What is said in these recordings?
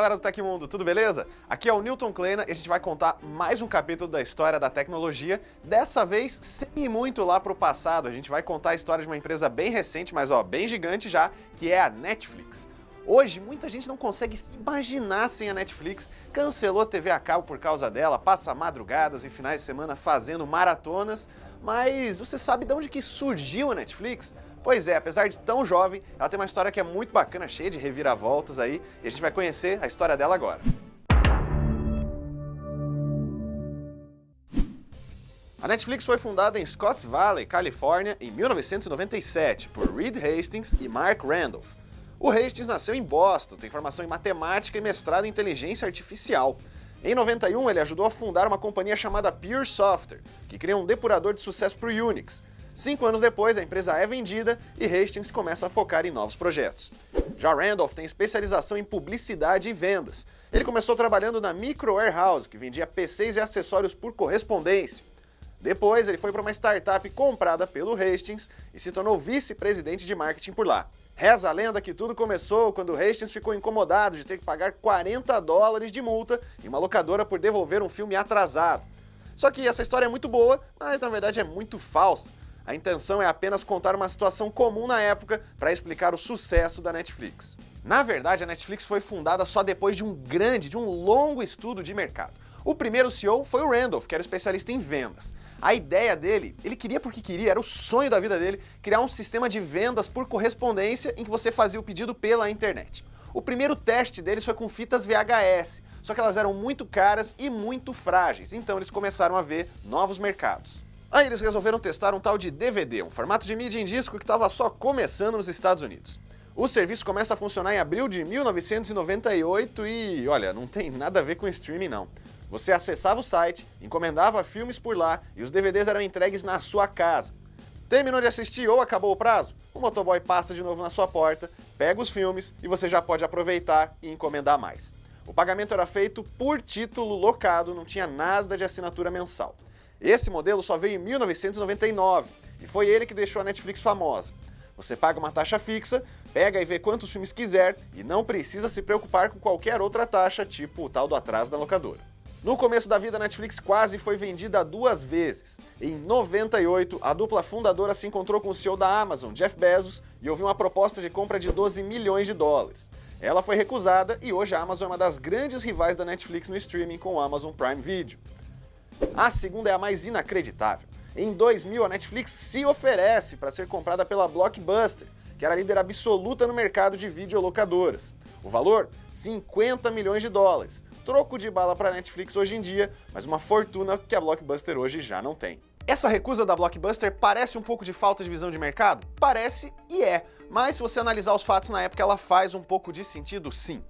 galera do Tecmundo, tudo beleza? Aqui é o Newton Klena e a gente vai contar mais um capítulo da história da tecnologia, dessa vez sem ir muito lá pro passado. A gente vai contar a história de uma empresa bem recente, mas bem gigante já, que é a Netflix. Hoje, muita gente não consegue se imaginar sem a Netflix, cancelou a TV a cabo por causa dela, passa madrugadas e finais de semana fazendo maratonas, mas você sabe de onde que surgiu a Netflix? Pois é, apesar de tão jovem, ela tem uma história que é muito bacana, cheia de reviravoltas aí, e a gente vai conhecer a história dela agora. A Netflix foi fundada em Scotts Valley, Califórnia, em 1997, por Reed Hastings e Mark Randolph. O Hastings nasceu em Boston, tem formação em matemática e mestrado em inteligência artificial. Em 91, ele ajudou a fundar uma companhia chamada Pure Software, que cria um depurador de sucesso para o Unix. 5 anos depois, a empresa é vendida e Hastings começa a focar em novos projetos. Já Randolph tem especialização em publicidade e vendas. Ele começou trabalhando na Micro Warehouse, que vendia PCs e acessórios por correspondência. Depois, ele foi para uma startup comprada pelo Hastings e se tornou vice-presidente de marketing por lá. Reza a lenda que tudo começou quando Hastings ficou incomodado de ter que pagar $40 de multa em uma locadora por devolver um filme atrasado. Só que essa história é muito boa, mas na verdade é muito falsa. A intenção é apenas contar uma situação comum na época para explicar o sucesso da Netflix. Na verdade, a Netflix foi fundada só depois de um longo estudo de mercado. O primeiro CEO foi o Randolph, que era especialista em vendas. A ideia dele, ele queria porque queria, era o sonho da vida dele, criar um sistema de vendas por correspondência em que você fazia o pedido pela internet. O primeiro teste deles foi com fitas VHS, só que elas eram muito caras e muito frágeis, então eles começaram a ver novos mercados. Aí eles resolveram testar um tal de DVD, um formato de mídia em disco que estava só começando nos Estados Unidos. O serviço começa a funcionar em abril de 1998 e, olha, não tem nada a ver com streaming não. Você acessava o site, encomendava filmes por lá e os DVDs eram entregues na sua casa. Terminou de assistir ou acabou o prazo? O motoboy passa de novo na sua porta, pega os filmes e você já pode aproveitar e encomendar mais. O pagamento era feito por título locado, não tinha nada de assinatura mensal. Esse modelo só veio em 1999 e foi ele que deixou a Netflix famosa. Você paga uma taxa fixa, pega e vê quantos filmes quiser e não precisa se preocupar com qualquer outra taxa, tipo o tal do atraso da locadora. No começo da vida, a Netflix quase foi vendida 2 vezes. Em 98, a dupla fundadora se encontrou com o CEO da Amazon, Jeff Bezos, e houve uma proposta de compra de $12 milhões. Ela foi recusada e hoje a Amazon é uma das grandes rivais da Netflix no streaming com o Amazon Prime Video. A segunda é a mais inacreditável. Em 2000, a Netflix se oferece para ser comprada pela Blockbuster, que era a líder absoluta no mercado de videolocadoras. O valor? $50 milhões. Troco de bala para a Netflix hoje em dia, mas uma fortuna que a Blockbuster hoje já não tem. Essa recusa da Blockbuster parece um pouco de falta de visão de mercado? Parece e é, mas se você analisar os fatos na época, ela faz um pouco de sentido sim.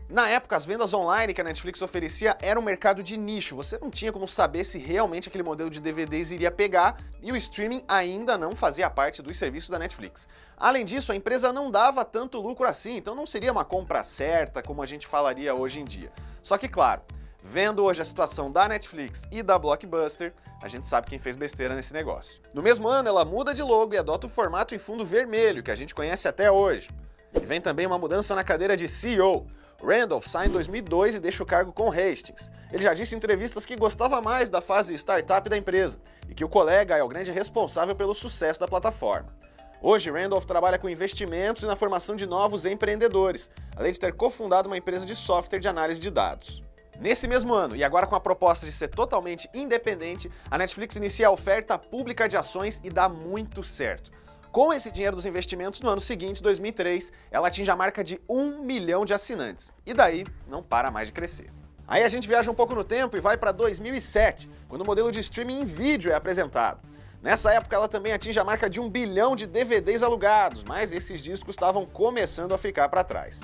Na época, as vendas online que a Netflix oferecia era um mercado de nicho, você não tinha como saber se realmente aquele modelo de DVDs iria pegar e o streaming ainda não fazia parte dos serviços da Netflix. Além disso, a empresa não dava tanto lucro assim, então não seria uma compra certa como a gente falaria hoje em dia. Só que, claro, vendo hoje a situação da Netflix e da Blockbuster, a gente sabe quem fez besteira nesse negócio. No mesmo ano, ela muda de logo e adota o formato em fundo vermelho, que a gente conhece até hoje. E vem também uma mudança na cadeira de CEO. Randolph sai em 2002 e deixa o cargo com Hastings. Ele já disse em entrevistas que gostava mais da fase startup da empresa e que o colega é o grande responsável pelo sucesso da plataforma. Hoje, Randolph trabalha com investimentos e na formação de novos empreendedores, além de ter cofundado uma empresa de software de análise de dados. Nesse mesmo ano, e agora com a proposta de ser totalmente independente, a Netflix inicia a oferta pública de ações e dá muito certo. Com esse dinheiro dos investimentos, no ano seguinte, 2003, ela atinge a marca de 1 milhão de assinantes. E daí, não para mais de crescer. Aí a gente viaja um pouco no tempo e vai para 2007, quando o modelo de streaming em vídeo é apresentado. Nessa época, ela também atinge a marca de 1 bilhão de DVDs alugados, mas esses discos estavam começando a ficar para trás.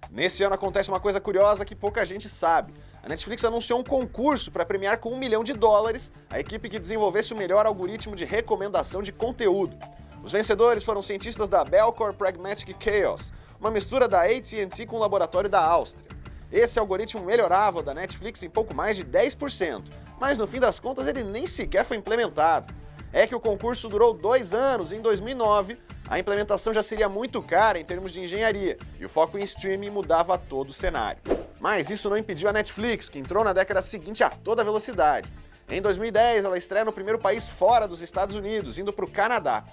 Nesse ano acontece uma coisa curiosa que pouca gente sabe. A Netflix anunciou um concurso para premiar com $1 milhão a equipe que desenvolvesse o melhor algoritmo de recomendação de conteúdo. Os vencedores foram cientistas da Bellcore Pragmatic Chaos, uma mistura da AT&T com o laboratório da Áustria. Esse algoritmo melhorava o da Netflix em pouco mais de 10%, mas no fim das contas ele nem sequer foi implementado. É que o concurso durou 2 anos e em 2009 a implementação já seria muito cara em termos de engenharia e o foco em streaming mudava todo o cenário. Mas isso não impediu a Netflix, que entrou na década seguinte a toda velocidade. Em 2010, ela estreia no primeiro país fora dos Estados Unidos, indo para o Canadá.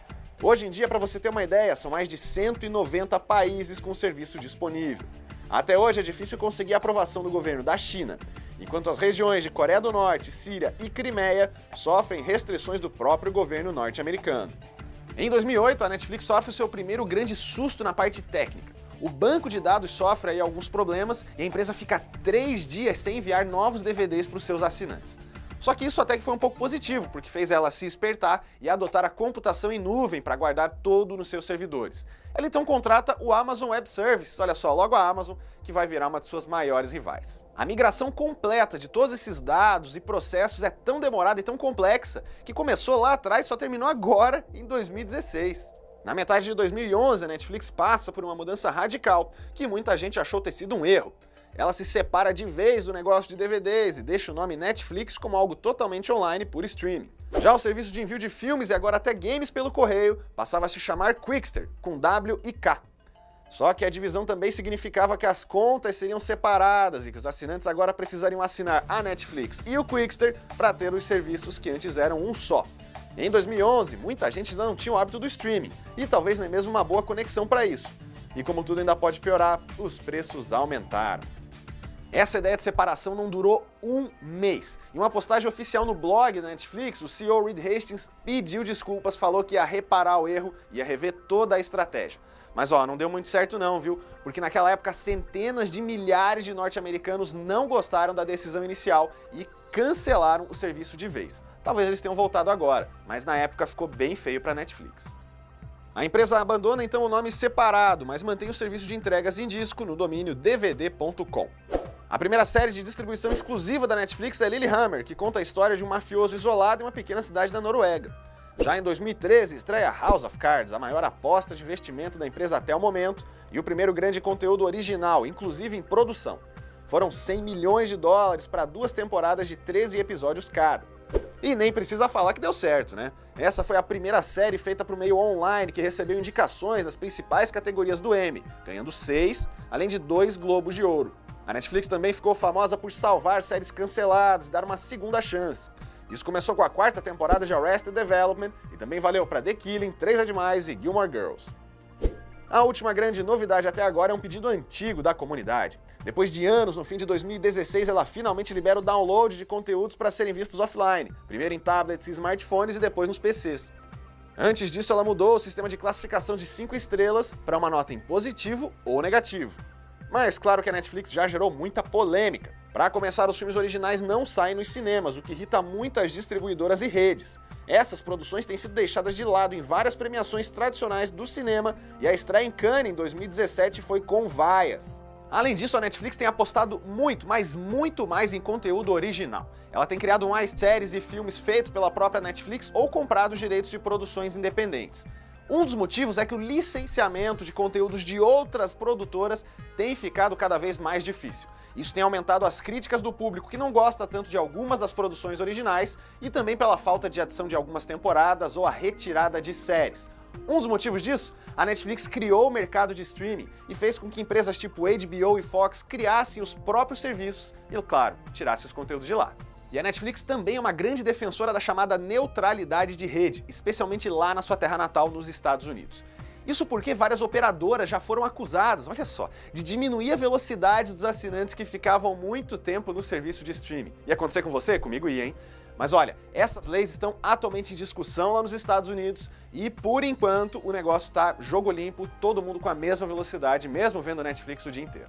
Hoje em dia, para você ter uma ideia, são mais de 190 países com o serviço disponível. Até hoje é difícil conseguir a aprovação do governo da China, enquanto as regiões de Coreia do Norte, Síria e Crimeia sofrem restrições do próprio governo norte-americano. Em 2008, a Netflix sofre o seu primeiro grande susto na parte técnica. O banco de dados sofre aí alguns problemas e a empresa fica 3 dias sem enviar novos DVDs para os seus assinantes. Só que isso até que foi um pouco positivo, porque fez ela se espertar e adotar a computação em nuvem para guardar todo nos seus servidores. Ela então contrata o Amazon Web Services, olha só, logo a Amazon, que vai virar uma de suas maiores rivais. A migração completa de todos esses dados e processos é tão demorada e tão complexa que começou lá atrás e só terminou agora, em 2016. Na metade de 2011, a Netflix passa por uma mudança radical, que muita gente achou ter sido um erro. Ela se separa de vez do negócio de DVDs e deixa o nome Netflix como algo totalmente online por streaming. Já o serviço de envio de filmes e agora até games pelo correio passava a se chamar Qwikster, com W e K. Só que a divisão também significava que as contas seriam separadas e que os assinantes agora precisariam assinar a Netflix e o Qwikster para ter os serviços que antes eram um só. Em 2011, muita gente ainda não tinha o hábito do streaming e talvez nem mesmo uma boa conexão para isso. E como tudo ainda pode piorar, os preços aumentaram. Essa ideia de separação não durou um mês. Em uma postagem oficial no blog da Netflix, o CEO Reed Hastings pediu desculpas, falou que ia reparar o erro, ia rever toda a estratégia. Mas não deu muito certo não, viu? Porque naquela época centenas de milhares de norte-americanos não gostaram da decisão inicial e cancelaram o serviço de vez. Talvez eles tenham voltado agora, mas na época ficou bem feio para a Netflix. A empresa abandona então o nome separado, mas mantém o serviço de entregas em disco no domínio dvd.com. A primeira série de distribuição exclusiva da Netflix é Lilyhammer, que conta a história de um mafioso isolado em uma pequena cidade da Noruega. Já em 2013, estreia House of Cards, a maior aposta de investimento da empresa até o momento e o primeiro grande conteúdo original, inclusive em produção. Foram 100 milhões de dólares para 2 temporadas de 13 episódios cada. E nem precisa falar que deu certo, né? Essa foi a primeira série feita para o meio online que recebeu indicações das principais categorias do Emmy, ganhando 6, além de 2 Globos de Ouro. A Netflix também ficou famosa por salvar séries canceladas e dar uma segunda chance. Isso começou com a 4ª temporada de Arrested Development e também valeu para The Killing, 3 é Demais e Gilmore Girls. A última grande novidade até agora é um pedido antigo da comunidade. Depois de anos, no fim de 2016, ela finalmente libera o download de conteúdos para serem vistos offline, primeiro em tablets e smartphones e depois nos PCs. Antes disso, ela mudou o sistema de classificação de 5 estrelas para uma nota em positivo ou negativo. Mas claro que a Netflix já gerou muita polêmica. Para começar, os filmes originais não saem nos cinemas, o que irrita muitas distribuidoras e redes. Essas produções têm sido deixadas de lado em várias premiações tradicionais do cinema e a estreia em Cannes em 2017 foi com vaias. Além disso, a Netflix tem apostado muito, mas muito mais em conteúdo original. Ela tem criado mais séries e filmes feitos pela própria Netflix ou comprado os direitos de produções independentes. Um dos motivos é que o licenciamento de conteúdos de outras produtoras tem ficado cada vez mais difícil. Isso tem aumentado as críticas do público que não gosta tanto de algumas das produções originais e também pela falta de adição de algumas temporadas ou a retirada de séries. Um dos motivos disso, a Netflix criou o mercado de streaming e fez com que empresas tipo HBO e Fox criassem os próprios serviços e, claro, tirassem os conteúdos de lá. E a Netflix também é uma grande defensora da chamada neutralidade de rede, especialmente lá na sua terra natal, nos Estados Unidos. Isso porque várias operadoras já foram acusadas, olha só, de diminuir a velocidade dos assinantes que ficavam muito tempo no serviço de streaming. Ia acontecer com você? Comigo ia, hein? Mas olha, essas leis estão atualmente em discussão lá nos Estados Unidos e, por enquanto, o negócio tá jogo limpo, todo mundo com a mesma velocidade, mesmo vendo Netflix o dia inteiro.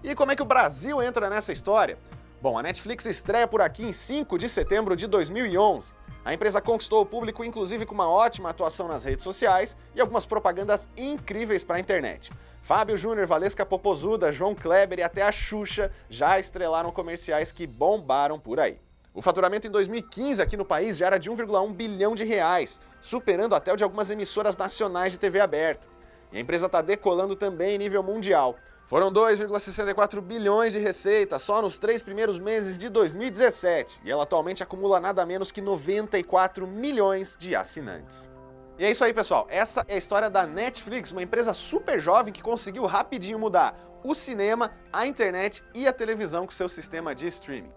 E como é que o Brasil entra nessa história? Bom, a Netflix estreia por aqui em 5 de setembro de 2011. A empresa conquistou o público inclusive com uma ótima atuação nas redes sociais e algumas propagandas incríveis para a internet. Fábio Júnior, Valesca Popozuda, João Kleber e até a Xuxa já estrelaram comerciais que bombaram por aí. O faturamento em 2015 aqui no país já era de 1,1 bilhão de reais, superando até o de algumas emissoras nacionais de TV aberta. E a empresa está decolando também em nível mundial. Foram 2,64 bilhões de receita só nos 3 primeiros meses de 2017, e ela atualmente acumula nada menos que 94 milhões de assinantes. E é isso aí, pessoal. Essa é a história da Netflix, uma empresa super jovem que conseguiu rapidinho mudar o cinema, a internet e a televisão com seu sistema de streaming.